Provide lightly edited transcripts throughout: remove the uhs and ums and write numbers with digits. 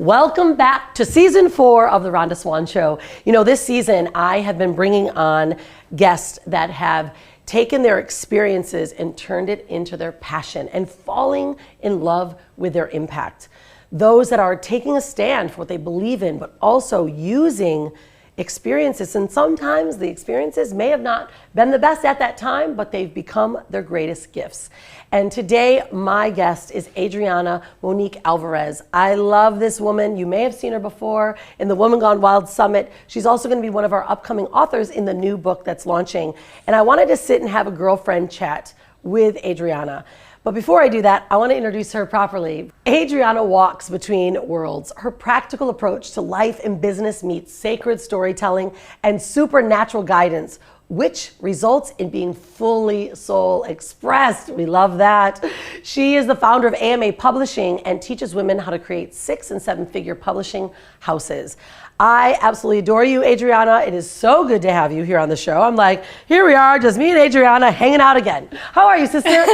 Welcome back to season 4 of the Rhonda Swan Show. You know, this season I have been bringing on guests that have taken their experiences and turned it into their passion and falling in love with their impact. Those that are taking a stand for what they believe in, but also using experiences. And sometimes the experiences may have not been the best at that time, but they've become their greatest gifts. And today, my guest is Adriana Monique Alvarez. I love this woman. You may have seen her before in the Woman Gone Wild Summit. She's also going to be one of our upcoming authors in the new book that's launching. And I wanted to sit and have a girlfriend chat with Adriana. But before I do that, I want to introduce her properly. Adriana walks between worlds. Her practical approach to life and business meets sacred storytelling and supernatural guidance, which results in being fully soul expressed. We love that. She is the founder of AMA Publishing and teaches women how to create 6- and 7-figure publishing houses. I absolutely adore you, Adriana. It is so good to have you here on the show. I'm like, here we are, just me and Adriana hanging out again. How are you, sister?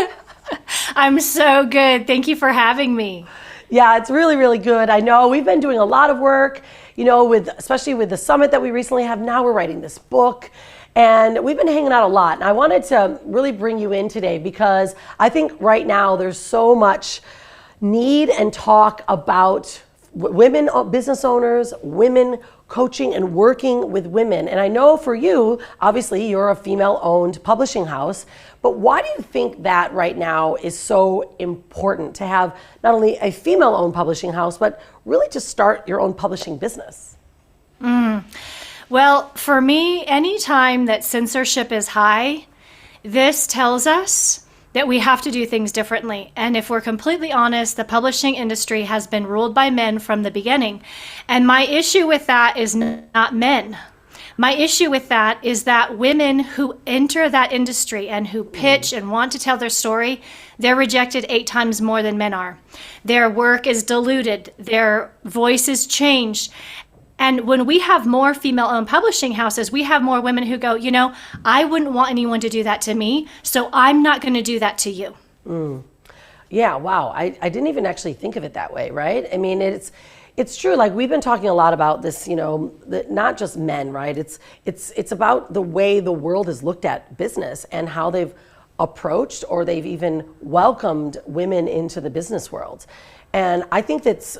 I'm so good. Thank you for having me. Yeah, it's really, really good. I know we've been doing a lot of work, you know, especially with the summit that we recently have. Now we're writing this book. And we've been hanging out a lot. And I wanted to really bring you in today because I think right now there's so much need and talk about women business owners, women coaching and working with women. And I know for you, obviously you're a female-owned publishing house, but why do you think that right now is so important to have not only a female-owned publishing house, but really to start your own publishing business? Well, for me, anytime that censorship is high, this tells us that we have to do things differently. And if we're completely honest, the publishing industry has been ruled by men from the beginning. And my issue with that is not men. My issue with that is that women who enter that industry and who pitch and want to tell their story, they're rejected 8 times more than men are. Their work is diluted, their voice is changed. And when we have more female-owned publishing houses, we have more women who go, you know, I wouldn't want anyone to do that to me, so I'm not going to do that to you. Yeah, wow. I didn't even actually think of it that way, right? I mean, it's true. Like we've been talking a lot about this, you know, not just men, right? It's about the way the world has looked at business and how they've approached or they've even welcomed women into the business world. And I think it's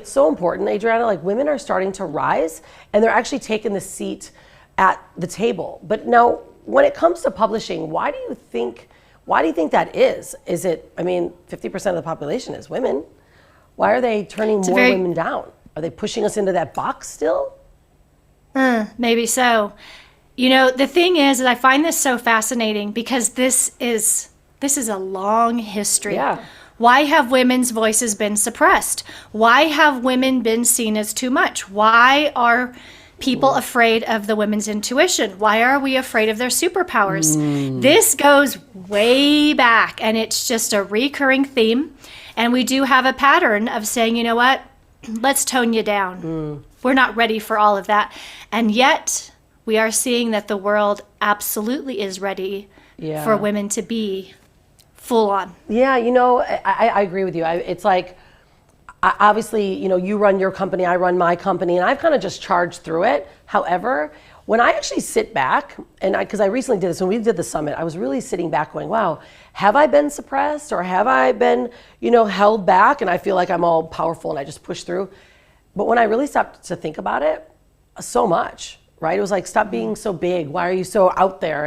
so important, Adriana, like women are starting to rise and they're actually taking the seat at the table. But now when it comes to publishing, why do you think that is? Is it, I mean, 50% of the population is women. Why are they turning more women down? Are they pushing us into that box still? Maybe so. You know, the thing is I find this so fascinating because this is a long history. Yeah. Why have women's voices been suppressed? Why have women been seen as too much? Why are people afraid of the women's intuition? Why are we afraid of their superpowers? This goes way back, and it's just a recurring theme. And we do have a pattern of saying, you know what, let's tone you down. We're not ready for all of that. And yet we are seeing that the world absolutely is ready for women to be full on. Yeah, you know, I agree with you. It's like, obviously, you know, you run your company, I run my company, and I've kind of just charged through it. However, when I actually sit back, and because I recently did this, when we did the summit, I was really sitting back going, wow, have I been suppressed or have I been, you know, held back? And I feel like I'm all powerful and I just push through. But when I really stopped to think about it, so much, right? It was like, stop being so big. Why are you so out there?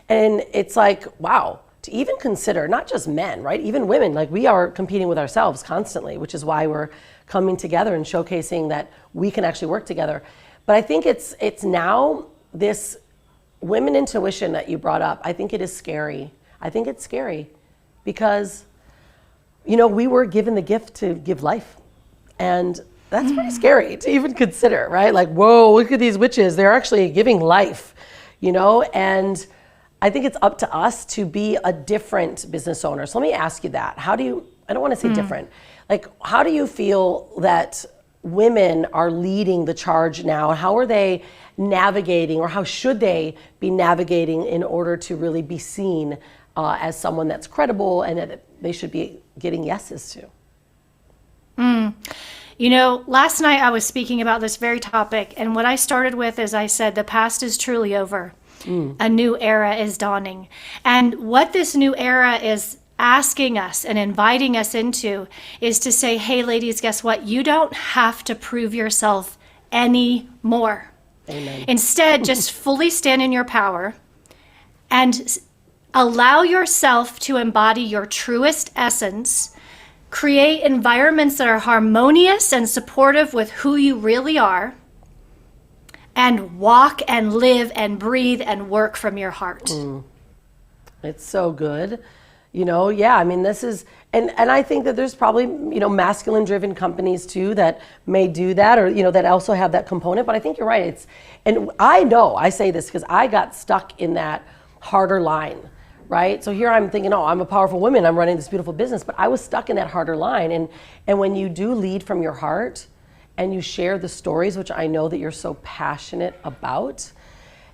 And it's like, wow. To even consider, not just men, right? Even women, like we are competing with ourselves constantly, which is why we're coming together and showcasing that we can actually work together. But I think it's now this women intuition that you brought up, I think it is scary. I think it's scary because, you know, we were given the gift to give life. And that's pretty scary to even consider, right? Like, whoa, look at these witches. They're actually giving life, you know? And I think it's up to us to be a different business owner. So let me ask you that. How do you, I don't want to say different, like how do you feel that women are leading the charge now? How are they navigating, or how should they be navigating in order to really be seen as someone that's credible and that they should be getting yeses to? You know, last night I was speaking about this very topic, and what I started with is I said, the past is truly over. A new era is dawning. And what this new era is asking us and inviting us into is to say, hey, ladies, guess what? You don't have to prove yourself anymore. Amen. Instead, just fully stand in your power and allow yourself to embody your truest essence. Create environments that are harmonious and supportive with who you really are, and walk and live and breathe and work from your heart. It's so good. You know, yeah, I mean, this is, and I think that there's probably, you know, masculine driven companies too that may do that, or, you know, that also have that component. But I think you're right. It's, and I know, I say this because I got stuck in that harder line, right? So here I'm thinking, oh, I'm a powerful woman, I'm running this beautiful business, but I was stuck in that harder line. And when you do lead from your heart and you share the stories, which I know that you're so passionate about,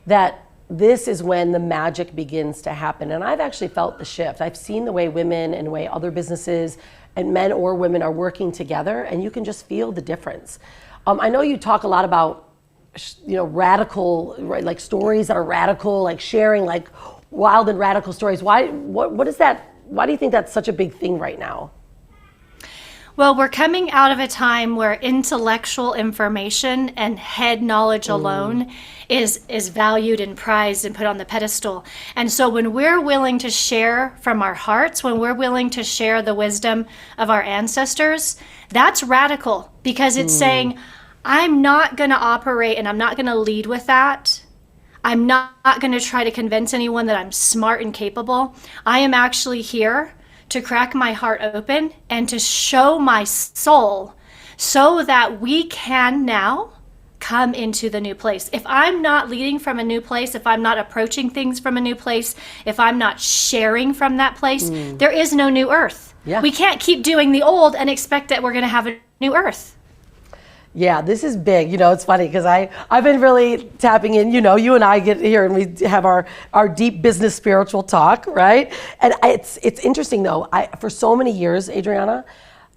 that this is when the magic begins to happen. And I've actually felt the shift. I've seen the way women and the way other businesses and men or women are working together, and you can just feel the difference. I know you talk a lot about, you know, radical, right, like stories that are radical, like sharing like wild and radical stories. What is that? Why do you think that's such a big thing right now? Well, we're coming out of a time where intellectual information and head knowledge alone is valued and prized and put on the pedestal. And so when we're willing to share from our hearts, when we're willing to share the wisdom of our ancestors, that's radical, because it's saying, I'm not going to operate and I'm not going to lead with that. I'm not going to try to convince anyone that I'm smart and capable. I am actually here to crack my heart open and to show my soul so that we can now come into the new place. If I'm not leading from a new place, if I'm not approaching things from a new place, if I'm not sharing from that place, there is no new earth. Yeah. We can't keep doing the old and expect that we're going to have a new earth. Yeah, this is big. You know, it's funny because I've been really tapping in, you know, you and I get here and we have our deep business spiritual talk, right? And it's interesting though. For so many years, Adriana,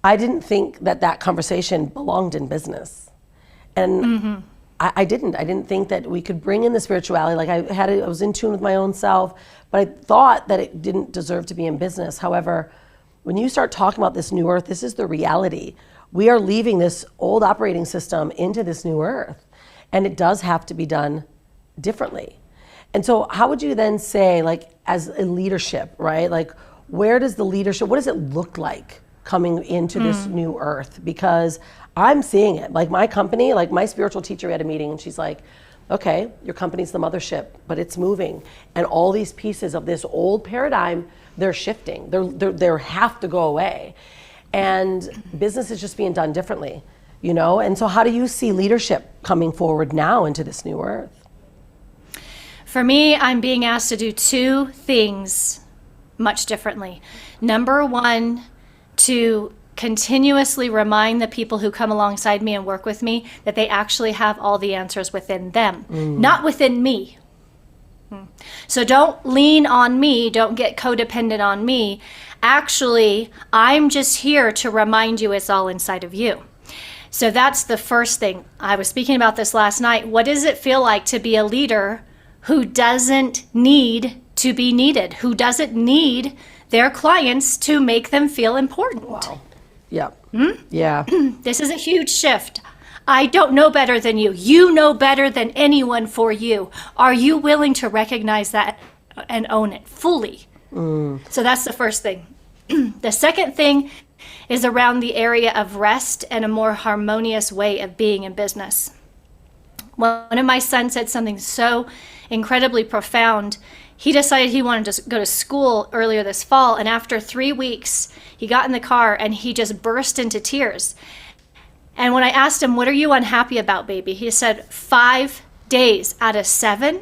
I didn't think that conversation belonged in business. And I didn't think that we could bring in the spirituality. Like I was in tune with my own self, but I thought that it didn't deserve to be in business. However, when you start talking about this new earth, this is the reality. We are leaving this old operating system into this new earth, and it does have to be done differently. And so how would you then say, like, as a leadership, right? Like, where does the leadership, what does it look like coming into this new earth? Because I'm seeing it. Like my company, like my spiritual teacher had a meeting and she's like, okay, your company's the mothership, but it's moving. And all these pieces of this old paradigm, they're shifting. They have to go away. And business is just being done differently, you know? And so how do you see leadership coming forward now into this new earth? For me, I'm being asked to do two things much differently. Number one, to continuously remind the people who come alongside me and work with me that they actually have all the answers within them, not within me. So don't lean on me, don't get codependent on me. Actually, I'm just here to remind you it's all inside of you. So that's the first thing. I was speaking about this last night. What does it feel like to be a leader who doesn't need to be needed, who doesn't need their clients to make them feel important? Wow. Yeah. Yeah. This is a huge shift. I don't know better than you. You know better than anyone for you. Are you willing to recognize that and own it fully? So that's the first thing. The second thing is around the area of rest and a more harmonious way of being in business. One of my sons said something so incredibly profound. He decided he wanted to go to school earlier this fall, and after 3 weeks, he got in the car and he just burst into tears. And when I asked him, what are you unhappy about, baby? He said, 5 days out of 7,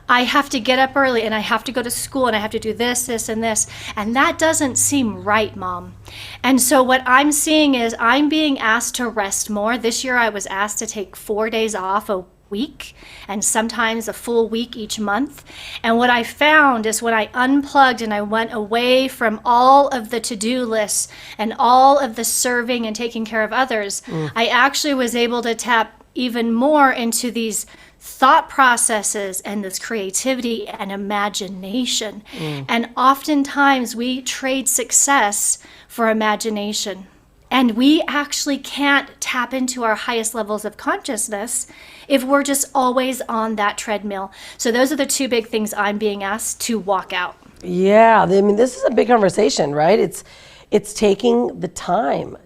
I have to get up early and I have to go to school and I have to do this, this, and this. And that doesn't seem right, Mom. And so what I'm seeing is I'm being asked to rest more. This year I was asked to take 4 days off week and sometimes a full week each month. And what I found is when I unplugged and I went away from all of the to-do lists and all of the serving and taking care of others, I actually was able to tap even more into these thought processes and this creativity and imagination. And oftentimes we trade success for imagination. And we actually can't tap into our highest levels of consciousness if we're just always on that treadmill. So those are the two big things I'm being asked to walk out. Yeah, I mean, this is a big conversation, right? It's taking the time.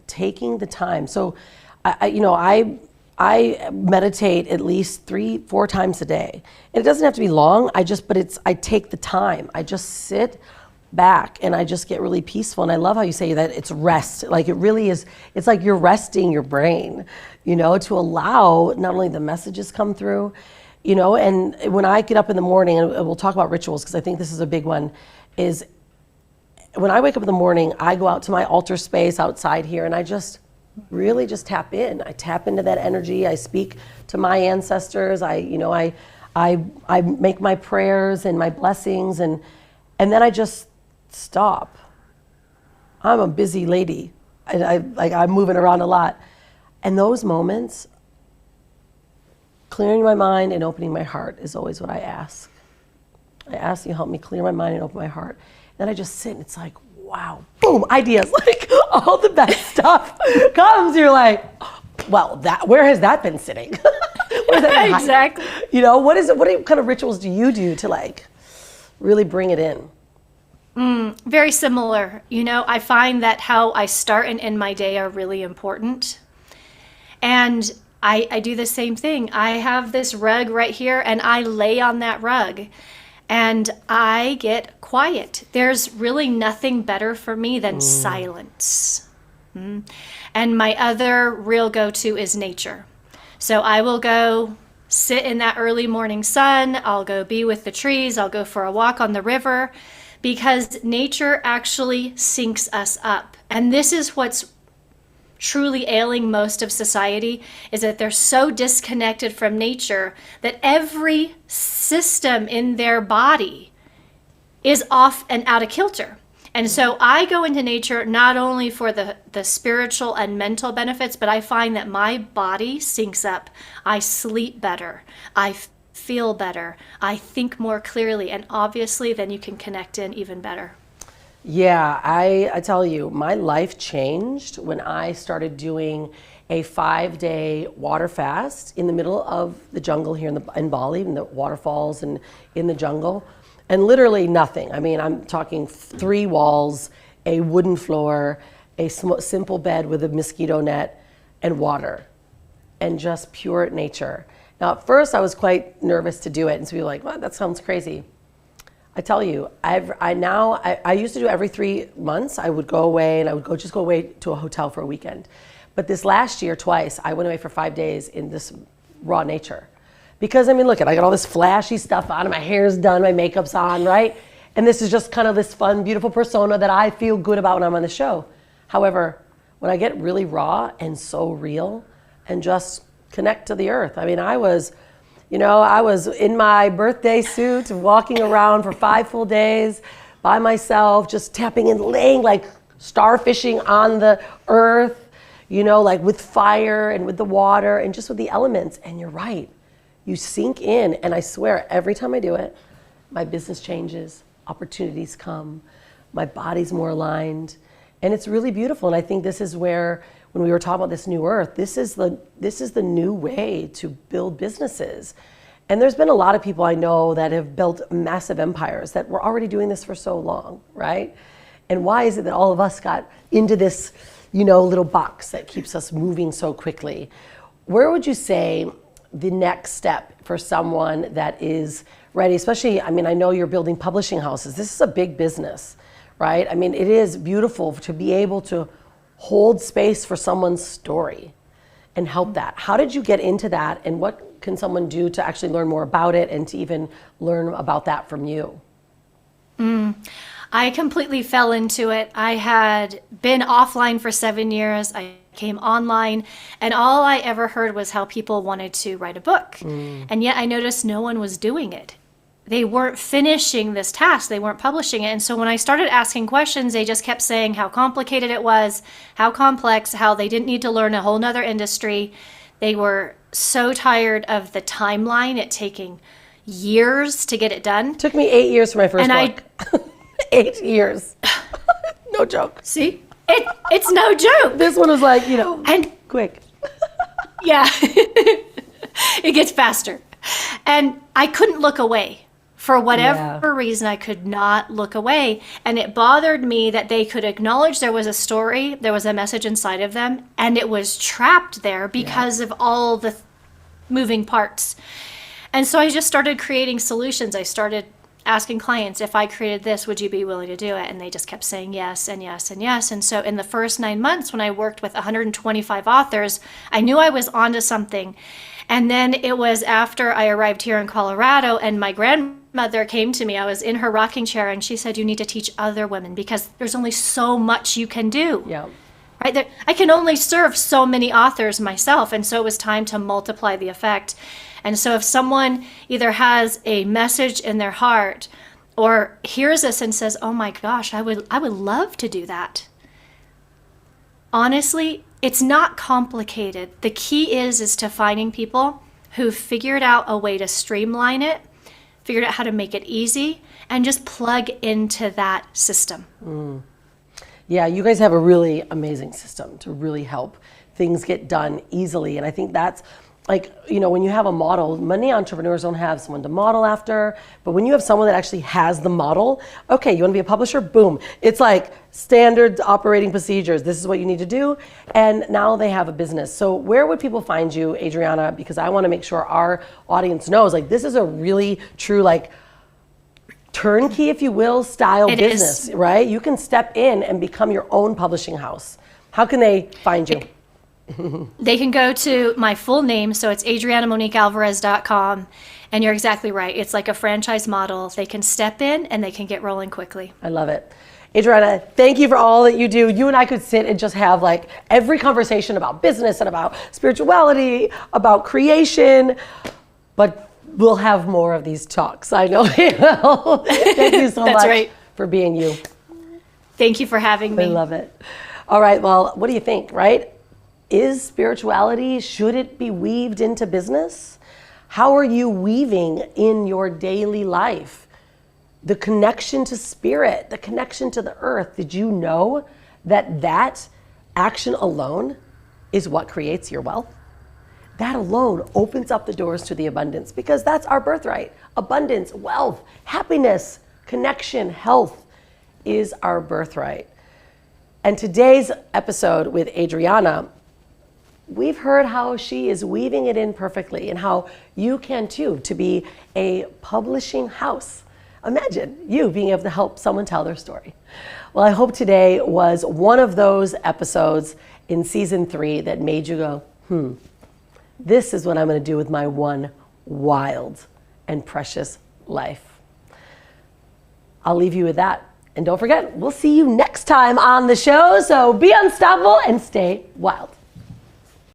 So, I meditate at least 3-4 times a day. And it doesn't have to be long. I take the time. I just sit back and I just get really peaceful. And I love how you say that it's rest. Like it really is, it's like you're resting your brain, to allow not only the messages come through, and when I get up in the morning, and we'll talk about rituals because I think this is a big one, is when I wake up in the morning, I go out to my altar space outside here and I just really just tap in. I tap into that energy. I speak to my ancestors. I make my prayers and my blessings and then I just stop. I'm a busy lady. I'm moving around a lot. And those moments, clearing my mind and opening my heart is always what I ask. I ask you help me clear my mind and open my heart. Then I just sit and it's like, wow, boom, ideas, like all the best stuff comes. You're like, well, where has that been sitting? Where's that been Exactly. What kind of rituals do you do to like really bring it in? Very similar. I find that how I start and end my day are really important. And I do the same thing. I have this rug right here and I lay on that rug and I get quiet. There's really nothing better for me than silence. And my other real go-to is nature. So I will go sit in that early morning sun. I'll go be with the trees. I'll go for a walk on the river. Because nature actually syncs us up. And this is what's truly ailing most of society, is that they're so disconnected from nature that every system in their body is off and out of kilter. And so I go into nature not only for the spiritual and mental benefits, but I find that my body syncs up. I sleep better. I feel better. I think more clearly. And obviously, then you can connect in even better. Yeah, I tell you, my life changed when I started doing a 5-day water fast in the middle of the jungle here in Bali, in the waterfalls and in the jungle. And literally nothing. I mean, I'm talking 3 walls, a wooden floor, a simple bed with a mosquito net, and water, and just pure nature. Now, at first, I was quite nervous to do it, and so we were like, well, that sounds crazy. I tell you, I used to do every 3 months. I would go away, and I would go away to a hotel for a weekend. But this last year, twice, I went away for 5 days in this raw nature. Because, I mean, look, I got all this flashy stuff on, my hair's done, my makeup's on, right? And this is just kind of this fun, beautiful persona that I feel good about when I'm on the show. However, when I get really raw and so real and just connect to the earth, I mean, I was in my birthday suit, walking around for 5 full days by myself, just tapping and laying like starfishing on the earth, like with fire and with the water and just with the elements. And you're right. You sink in, and I swear, every time I do it, my business changes, opportunities come, my body's more aligned, and it's really beautiful. And I think this is where, when we were talking about this new earth, this is the new way to build businesses. And there's been a lot of people I know that have built massive empires that were already doing this for so long, right? And why is it that all of us got into this, little box that keeps us moving so quickly? Where would you say the next step for someone that is ready, especially, I mean, I know you're building publishing houses. This is a big business, right? I mean, it is beautiful to be able to hold space for someone's story and help that. How did you get into that, and what can someone do to actually learn more about it and to even learn about that from you? I completely fell into it. I had been offline for 7 years. I came online, and all I ever heard was how people wanted to write a book. And yet I noticed no one was doing it. They weren't finishing this task. They weren't publishing it. And so when I started asking questions, they just kept saying how complicated it was, how complex, how they didn't need to learn a whole nother industry. They were so tired of the timeline, it taking years to get it done. Took me 8 years for my first book. 8 years. No joke. See? It's no joke. This one was like, and quick. Yeah. It gets faster. And I couldn't look away. For whatever reason, I could not look away. And it bothered me that they could acknowledge there was a story, there was a message inside of them, and it was trapped there because of all the moving parts. And so I just started creating solutions. I started asking clients, if I created this, would you be willing to do it? And they just kept saying yes and yes and yes. And so in the first 9 months, when I worked with 125 authors, I knew I was onto something. And then it was after I arrived here in Colorado and my grandmother came to me. I was in her rocking chair and she said, you need to teach other women because there's only so much you can do. Yeah. Right? I can only serve so many authors myself. And so it was time to multiply the effect. And so if someone either has a message in their heart or hears this and says, oh my gosh, I would love to do that. Honestly, it's not complicated. The key is to finding people who figured out a way to streamline it, figured out how to make it easy, and just plug into that system. Yeah, you guys have a really amazing system to really help things get done easily. And I think that's like, when you have a model, many entrepreneurs don't have someone to model after, but when you have someone that actually has the model, okay, you want to be a publisher? Boom. It's like standard operating procedures. This is what you need to do. And now they have a business. So where would people find you, Adriana? Because I want to make sure our audience knows, like, this is a really true, like, turnkey, if you will, style business, right? You can step in and become your own publishing house. How can they find you? They can go to my full name, so it's adrianamoniquealvarez.com, and you're exactly right. It's like a franchise model. They can step in and they can get rolling quickly. I love it. Adriana, thank you for all that you do. You and I could sit and just have like every conversation about business and about spirituality, about creation, but we'll have more of these talks. I know we will. Thank you so much for being you. Thank you for having me. I love it. All right, well, what do you think, right? Is spirituality, should it be weaved into business? How are you weaving in your daily life? The connection to spirit, the connection to the earth. Did you know that action alone is what creates your wealth? That alone opens up the doors to the abundance because that's our birthright. Abundance, wealth, happiness, connection, health is our birthright. And today's episode with Adriana, we've heard how she is weaving it in perfectly and how you can too, to be a publishing house. Imagine you being able to help someone tell their story. Well, I hope today was one of those episodes in season 3 that made you go, this is what I'm going to do with my one wild and precious life. I'll leave you with that. And don't forget, we'll see you next time on the show. So be unstoppable and stay wild.